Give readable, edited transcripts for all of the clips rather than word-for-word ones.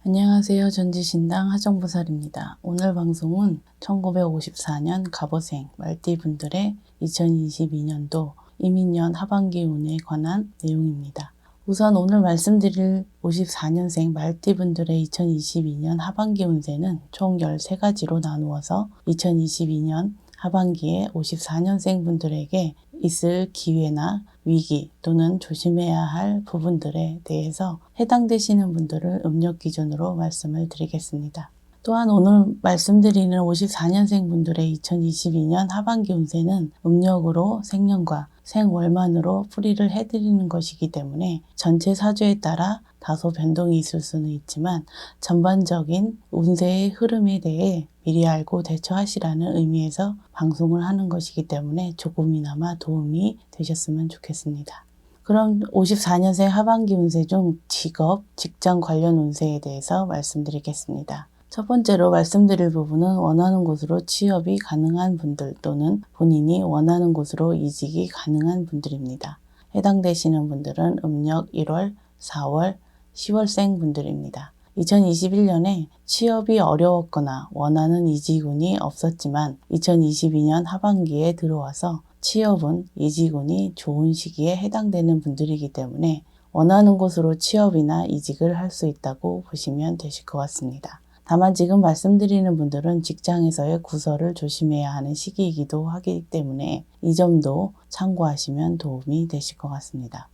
안녕하세요. 전지신당 하정보살입니다. 오늘 방송은 1954년 갑오생 말띠분들의 2022년도 이민년 하반기 운에 관한 내용입니다. 우선 오늘 말씀드릴 54년생 말띠분들의 2022년 하반기 운세는 총 13가지로 나누어서 2022년 하반기에 54년생 분들에게 있을 기회나 위기 또는 조심해야 할 부분들에 대해서 해당되시는 분들을 음력 기준으로 말씀을 드리겠습니다. 또한 오늘 말씀드리는 54년생 분들의 2022년 하반기 운세는 음력으로 생년과 생월만으로 풀이를 해드리는 것이기 때문에 전체 사주에 따라 다소 변동이 있을 수는 있지만 전반적인 운세의 흐름에 대해 미리 알고 대처하시라는 의미에서 방송을 하는 것이기 때문에 조금이나마 도움이 되셨으면 좋겠습니다. 그럼 54년생 하반기 운세 중 직업, 직장 관련 운세에 대해서 말씀드리겠습니다. 첫 번째로 말씀드릴 부분은 원하는 곳으로 취업이 가능한 분들 또는 본인이 원하는 곳으로 이직이 가능한 분들입니다. 해당되시는 분들은 음력 1월, 4월, 10월생 분들입니다. 2021년에 취업이 어려웠거나 원하는 이직운이 없었지만 2022년 하반기에 들어와서 취업운, 이직운이 좋은 시기에 해당되는 분들이기 때문에 원하는 곳으로 취업이나 이직을 할 수 있다고 보시면 되실 것 같습니다. 다만 지금 말씀드리는 분들은 직장에서의 구설을 조심해야 하는 시기이기도 하기 때문에 이 점도 참고하시면 도움이 되실 것 같습니다.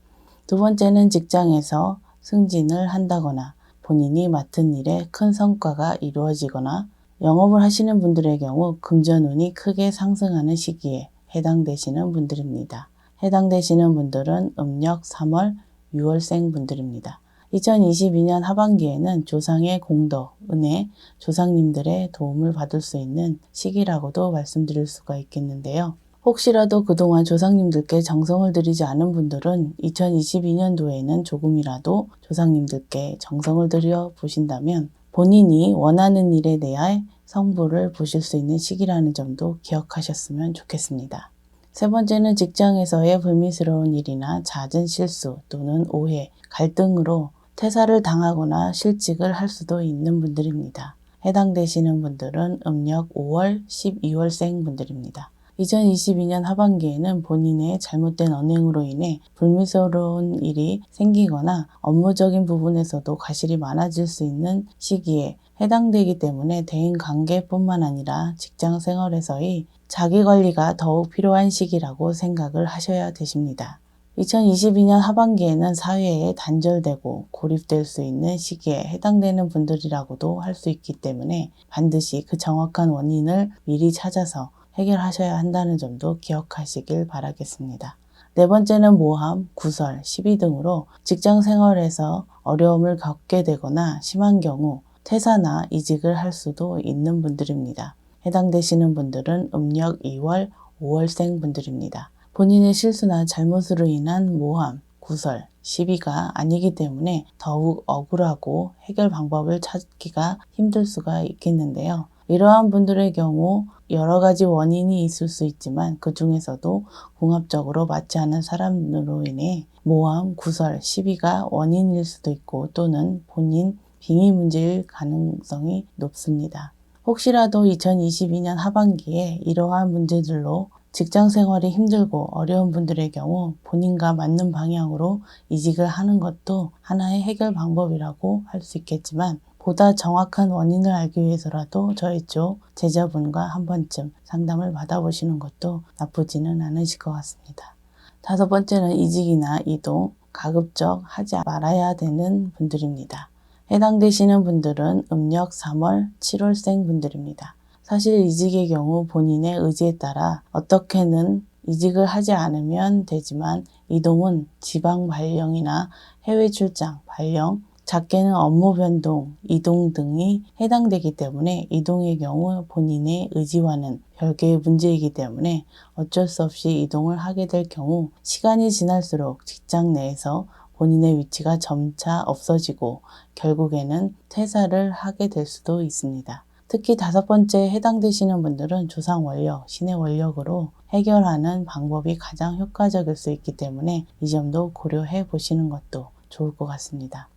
두 번째는 직장에서 승진을 한다거나 본인이 맡은 일에 큰 성과가 이루어지거나 영업을 하시는 분들의 경우 금전운이 크게 상승하는 시기에 해당되시는 분들입니다. 해당되시는 분들은 음력 3월, 6월생 분들입니다. 2022년 하반기에는 조상의 공덕, 은혜, 조상님들의 도움을 받을 수 있는 시기라고도 말씀드릴 수가 있겠는데요. 혹시라도 그동안 조상님들께 정성을 들이지 않은 분들은 2022년도에는 조금이라도 조상님들께 정성을 들여 보신다면 본인이 원하는 일에 대해 성부를 보실 수 있는 시기라는 점도 기억하셨으면 좋겠습니다. 세 번째는 직장에서의 불미스러운 일이나 잦은 실수 또는 오해, 갈등으로 퇴사를 당하거나 실직을 할 수도 있는 분들입니다. 해당되시는 분들은 음력 5월, 12월생 분들입니다. 2022년 하반기에는 본인의 잘못된 언행으로 인해 불미스러운 일이 생기거나 업무적인 부분에서도 과실이 많아질 수 있는 시기에 해당되기 때문에 대인관계뿐만 아니라 직장 생활에서의 자기관리가 더욱 필요한 시기라고 생각을 하셔야 되십니다. 2022년 하반기에는 사회에 단절되고 고립될 수 있는 시기에 해당되는 분들이라고도 할 수 있기 때문에 반드시 그 정확한 원인을 미리 찾아서 해결하셔야 한다는 점도 기억하시길 바라겠습니다. 네 번째는 모함, 구설, 시비 등으로 직장 생활에서 어려움을 겪게 되거나 심한 경우 퇴사나 이직을 할 수도 있는 분들입니다. 해당되시는 분들은 음력 2월, 5월생 분들입니다. 본인의 실수나 잘못으로 인한 모함, 구설, 시비가 아니기 때문에 더욱 억울하고 해결 방법을 찾기가 힘들 수가 있겠는데요. 이러한 분들의 경우 여러 가지 원인이 있을 수 있지만 그 중에서도 궁합적으로 맞지 않은 사람으로 인해 모함, 구설, 시비가 원인일 수도 있고 또는 본인 빙의 문제일 가능성이 높습니다. 혹시라도 2022년 하반기에 이러한 문제들로 직장 생활이 힘들고 어려운 분들의 경우 본인과 맞는 방향으로 이직을 하는 것도 하나의 해결 방법이라고 할 수 있겠지만 보다 정확한 원인을 알기 위해서라도 저희 쪽 제자분과 한 번쯤 상담을 받아보시는 것도 나쁘지는 않으실 것 같습니다. 다섯 번째는 이직이나 이동, 가급적 하지 말아야 되는 분들입니다. 해당되시는 분들은 음력 3월, 7월생 분들입니다. 사실 이직의 경우 본인의 의지에 따라 어떻게는 이직을 하지 않으면 되지만 이동은 지방 발령이나 해외 출장, 발령, 작게는 업무 변동, 이동 등이 해당되기 때문에 이동의 경우 본인의 의지와는 별개의 문제이기 때문에 어쩔 수 없이 이동을 하게 될 경우 시간이 지날수록 직장 내에서 본인의 위치가 점차 없어지고 결국에는 퇴사를 하게 될 수도 있습니다. 특히 다섯 번째에 해당되시는 분들은 조상 원력, 신의 원력으로 해결하는 방법이 가장 효과적일 수 있기 때문에 이 점도 고려해 보시는 것도 좋을 것 같습니다.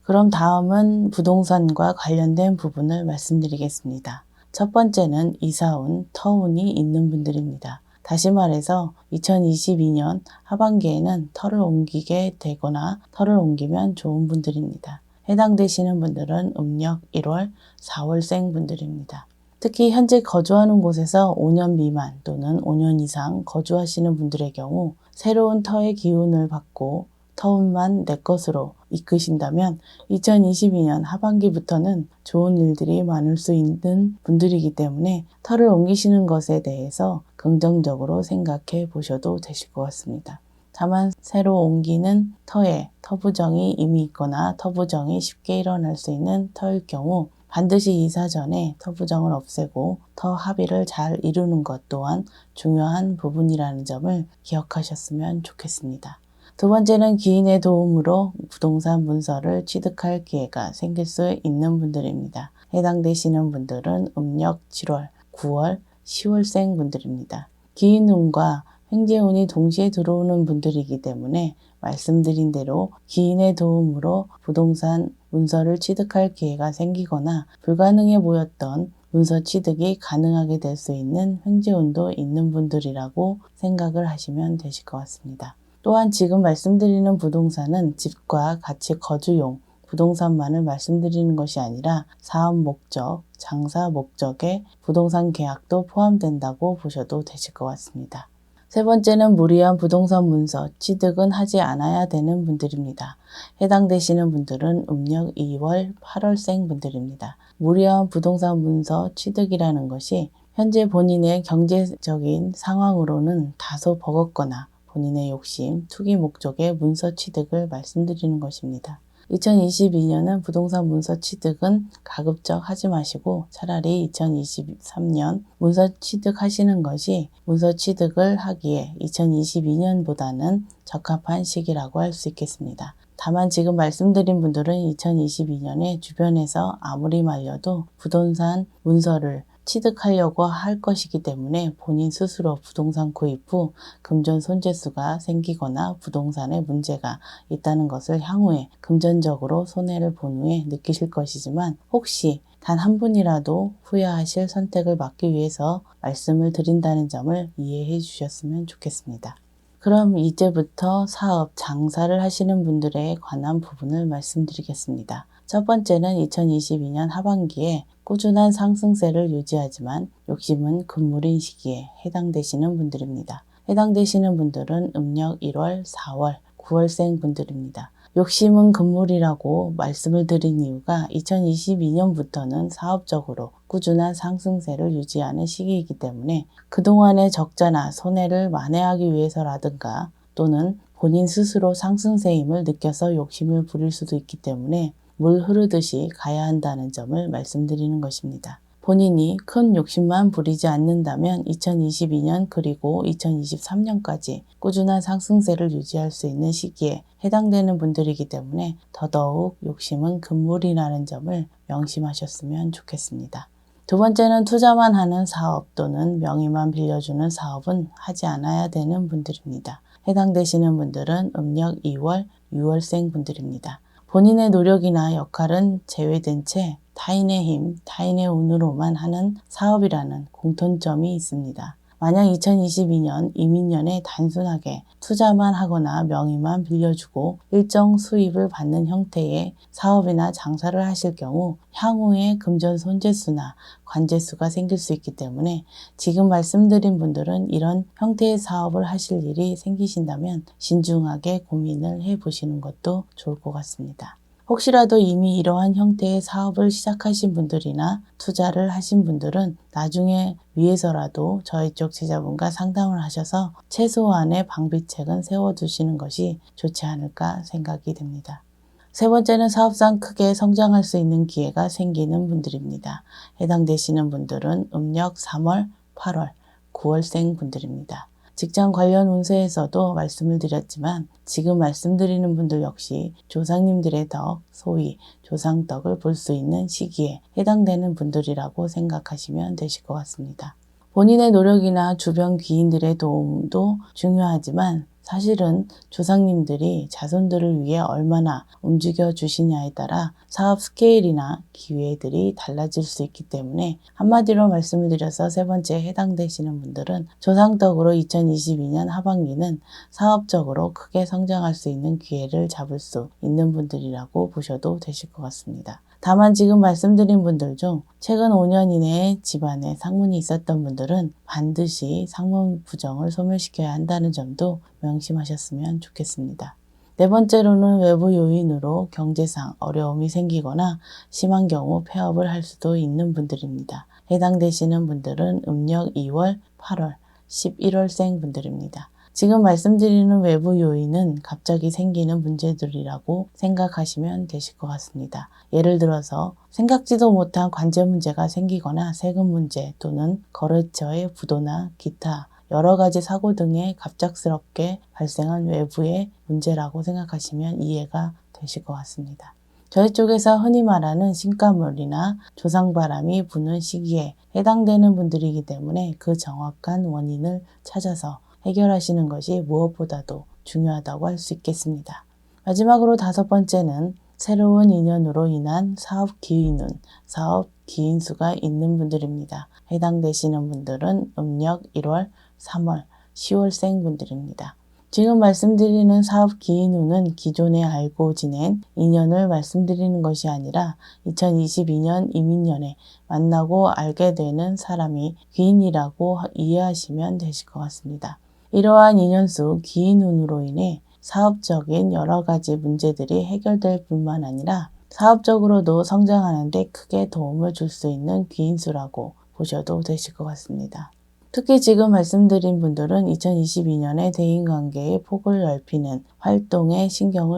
그럼 다음은 부동산과 관련된 부분을 말씀드리겠습니다. 첫 번째는 이사운, 터운이 있는 분들입니다. 다시 말해서 2022년 하반기에는 터를 옮기게 되거나 터를 옮기면 좋은 분들입니다. 해당되시는 분들은 음력 1월, 4월생 분들입니다. 특히 현재 거주하는 곳에서 5년 미만 또는 5년 이상 거주하시는 분들의 경우 새로운 터의 기운을 받고 터운만 내 것으로 이끄신다면 2022년 하반기부터는 좋은 일들이 많을 수 있는 분들이기 때문에 터를 옮기시는 것에 대해서 긍정적으로 생각해 보셔도 되실 것 같습니다. 다만 새로 옮기는 터에 터부정이 이미 있거나 터부정이 쉽게 일어날 수 있는 터일 경우 반드시 이사 전에 터부정을 없애고 터 합의를 잘 이루는 것 또한 중요한 부분이라는 점을 기억하셨으면 좋겠습니다. 두 번째는 기인의 도움으로 부동산 문서를 취득할 기회가 생길 수 있는 분들입니다. 해당되시는 분들은 음력 7월, 9월, 10월생 분들입니다. 기인운과 횡재운이 동시에 들어오는 분들이기 때문에 말씀드린 대로 기인의 도움으로 부동산 문서를 취득할 기회가 생기거나 불가능해 보였던 문서 취득이 가능하게 될 수 있는 횡재운도 있는 분들이라고 생각을 하시면 되실 것 같습니다. 또한 지금 말씀드리는 부동산은 집과 같이 거주용 부동산만을 말씀드리는 것이 아니라 사업 목적, 장사 목적의 부동산 계약도 포함된다고 보셔도 되실 것 같습니다. 세 번째는 무리한 부동산 문서 취득은 하지 않아야 되는 분들입니다. 해당되시는 분들은 음력 2월, 8월생 분들입니다. 무리한 부동산 문서 취득이라는 것이 현재 본인의 경제적인 상황으로는 다소 버겁거나 본인의 욕심, 투기 목적의 문서 취득을 말씀드리는 것입니다. 2022년은 부동산 문서 취득은 가급적 하지 마시고 차라리 2023년 문서 취득하시는 것이 문서 취득을 하기에 2022년보다는 적합한 시기라고 할 수 있겠습니다. 다만 지금 말씀드린 분들은 2022년에 주변에서 아무리 말려도 부동산 문서를 취득하려고 할 것이기 때문에 본인 스스로 부동산 구입 후 금전 손재수가 생기거나 부동산에 문제가 있다는 것을 향후에 금전적으로 손해를 본 후에 느끼실 것이지만 혹시 단 한 분이라도 후회하실 선택을 막기 위해서 말씀을 드린다는 점을 이해해 주셨으면 좋겠습니다. 그럼 이제부터 사업, 장사를 하시는 분들에 관한 부분을 말씀드리겠습니다. 첫 번째는 2022년 하반기에 꾸준한 상승세를 유지하지만 욕심은 금물인 시기에 해당되시는 분들입니다. 해당되시는 분들은 음력 1월, 4월, 9월생 분들입니다. 욕심은 금물이라고 말씀을 드린 이유가 2022년부터는 사업적으로 꾸준한 상승세를 유지하는 시기이기 때문에 그동안의 적자나 손해를 만회하기 위해서라든가 또는 본인 스스로 상승세임을 느껴서 욕심을 부릴 수도 있기 때문에 물 흐르듯이 가야 한다는 점을 말씀드리는 것입니다. 본인이 큰 욕심만 부리지 않는다면 2022년 그리고 2023년까지 꾸준한 상승세를 유지할 수 있는 시기에 해당되는 분들이기 때문에 더더욱 욕심은 금물이라는 점을 명심하셨으면 좋겠습니다. 두 번째는 투자만 하는 사업 또는 명의만 빌려주는 사업은 하지 않아야 되는 분들입니다. 해당되시는 분들은 음력 2월, 6월생 분들입니다. 본인의 노력이나 역할은 제외된 채 타인의 힘, 타인의 운으로만 하는 사업이라는 공통점이 있습니다. 만약 2022년 이민년에 단순하게 투자만 하거나 명의만 빌려주고 일정 수입을 받는 형태의 사업이나 장사를 하실 경우 향후에 금전 손재수나 관재수가 생길 수 있기 때문에 지금 말씀드린 분들은 이런 형태의 사업을 하실 일이 생기신다면 신중하게 고민을 해보시는 것도 좋을 것 같습니다. 혹시라도 이미 이러한 형태의 사업을 시작하신 분들이나 투자를 하신 분들은 나중에 위해서라도 저희 쪽 제자분과 상담을 하셔서 최소한의 방비책은 세워두시는 것이 좋지 않을까 생각이 됩니다. 세 번째는 사업상 크게 성장할 수 있는 기회가 생기는 분들입니다. 해당되시는 분들은 음력 3월, 8월, 9월생 분들입니다. 직장 관련 운세에서도 말씀을 드렸지만 지금 말씀드리는 분들 역시 조상님들의 덕, 소위 조상덕을 볼 수 있는 시기에 해당되는 분들이라고 생각하시면 되실 것 같습니다. 본인의 노력이나 주변 귀인들의 도움도 중요하지만 사실은 조상님들이 자손들을 위해 얼마나 움직여 주시냐에 따라 사업 스케일이나 기회들이 달라질 수 있기 때문에 한마디로 말씀을 드려서 세 번째에 해당되시는 분들은 조상덕으로 2022년 하반기는 사업적으로 크게 성장할 수 있는 기회를 잡을 수 있는 분들이라고 보셔도 되실 것 같습니다. 다만 지금 말씀드린 분들 중 최근 5년 이내에 집안에 상문이 있었던 분들은 반드시 상문 부정을 소멸시켜야 한다는 점도 명심하셨으면 좋겠습니다. 네 번째로는 외부 요인으로 경제상 어려움이 생기거나 심한 경우 폐업을 할 수도 있는 분들입니다. 해당되시는 분들은 음력 2월, 8월, 11월생 분들입니다. 지금 말씀드리는 외부 요인은 갑자기 생기는 문제들이라고 생각하시면 되실 것 같습니다. 예를 들어서 생각지도 못한 관제 문제가 생기거나 세금 문제 또는 거래처의 부도나 기타 여러 가지 사고 등의 갑작스럽게 발생한 외부의 문제라고 생각하시면 이해가 되실 것 같습니다. 저희 쪽에서 흔히 말하는 신가물이나 조상바람이 부는 시기에 해당되는 분들이기 때문에 그 정확한 원인을 찾아서 해결하시는 것이 무엇보다도 중요하다고 할 수 있겠습니다. 마지막으로 다섯 번째는 새로운 인연으로 인한 사업 기인운, 사업 기인수가 있는 분들입니다. 해당되시는 분들은 음력 1월, 3월, 10월생 분들입니다. 지금 말씀드리는 사업 기인운은 기존에 알고 지낸 인연을 말씀드리는 것이 아니라 2022년 이민년에 만나고 알게 되는 사람이 기인이라고 이해하시면 되실 것 같습니다. 이러한 인연수 기인운으로 인해 사업적인 여러 가지 문제들이 해결될 뿐만 아니라 사업적으로도 성장하는 데 크게 도움을 줄 수 있는 기인수라고 보셔도 되실 것 같습니다. 특히 지금 말씀드린 분들은 2022년에 대인관계의 폭을 넓히는 활동에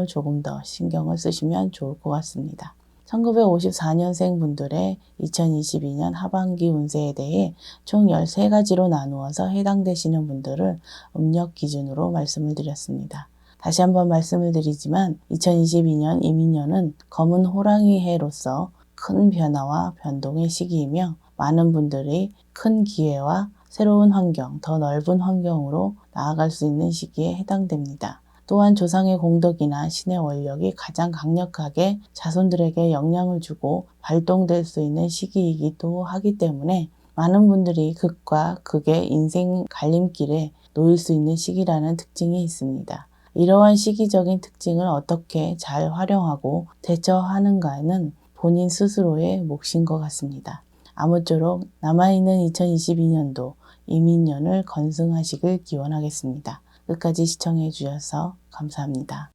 조금 더 신경을 쓰시면 좋을 것 같습니다. 1954년생 분들의 2022년 하반기 운세에 대해 총 13가지로 나누어서 해당되시는 분들을 음력 기준으로 말씀을 드렸습니다. 다시 한번 말씀을 드리지만 2022년 이민년은 검은 호랑이 해로서 큰 변화와 변동의 시기이며 많은 분들이 큰 기회와 새로운 환경, 더 넓은 환경으로 나아갈 수 있는 시기에 해당됩니다. 또한 조상의 공덕이나 신의 원력이 가장 강력하게 자손들에게 영향을 주고 발동될 수 있는 시기이기도 하기 때문에 많은 분들이 극과 극의 인생 갈림길에 놓일 수 있는 시기라는 특징이 있습니다. 이러한 시기적인 특징을 어떻게 잘 활용하고 대처하는가는 본인 스스로의 몫인 것 같습니다. 아무쪼록 남아있는 2022년도 이민년을 건승하시길 기원하겠습니다. 끝까지 시청해 주셔서 감사합니다.